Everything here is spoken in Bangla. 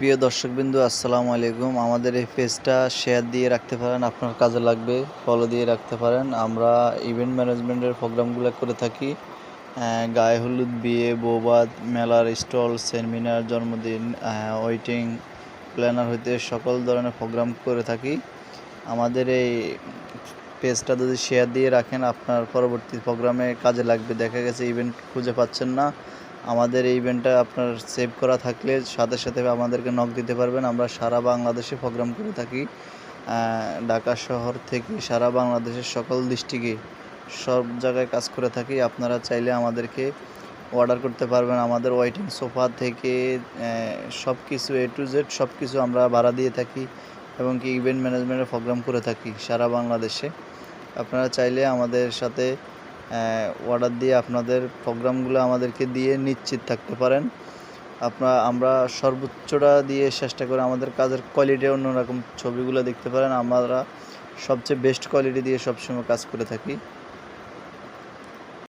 প্রিয় দর্শকবৃন্দু আসসালামু আলাইকুম। আমাদের এই পেজটা শেয়ার দিয়ে রাখতে পারেন, আপনার কাজে লাগবে। ফলো দিয়ে রাখতে পারেন। আমরা ইভেন্ট ম্যানেজমেন্টের প্রোগ্রামগুলো করে থাকি। গায়ে হলুদ, বিয়ে, বৌভাত, মেলার স্টল, সেমিনার, জন্মদিন, ওয়েটিং প্ল্যানার হইতে সকল ধরনের প্রোগ্রাম করে থাকি। আমাদের এই পেজটা যদি শেয়ার দিয়ে রাখেন, আপনার পরবর্তী প্রোগ্রামে কাজে লাগবে। দেখা গেছে ইভেন্ট খুঁজে পাচ্ছেন না, আমাদের এই ইভেন্টটা আপনার সেভ করা থাকলে সাথে সাথে আমাদেরকে নক দিতে পারবেন। আমরা সারা বাংলাদেশে প্রোগ্রাম করে থাকি। ঢাকা শহর থেকে সারা বাংলাদেশের সকল ডিস্ট্রিক্টে সব জায়গায় কাজ করে থাকি। আপনারা চাইলে আমাদেরকে অর্ডার করতে পারবেন। আমাদের ওয়েটিং সোফা থেকে সব কিছু A to Z সব কিছু আমরা ভাড়া দিয়ে থাকি এবং কি ইভেন্ট ম্যানেজমেন্টের প্রোগ্রাম করে থাকি সারা বাংলাদেশে। আপনারা চাইলে আমাদের সাথে অর্ডার দিয়ে আপনাদের প্রোগ্রামগুলো আমাদেরকে দিয়ে নিশ্চিত থাকতে পারেন। আমরা সর্বোচ্চটা দিয়ে চেষ্টা করে আমাদের কাজের কোয়ালিটি অন্যরকম। ছবিগুলো দেখতে পারেন, আমরা সবচেয়ে বেস্ট কোয়ালিটি দিয়ে সবসময় কাজ করে থাকি।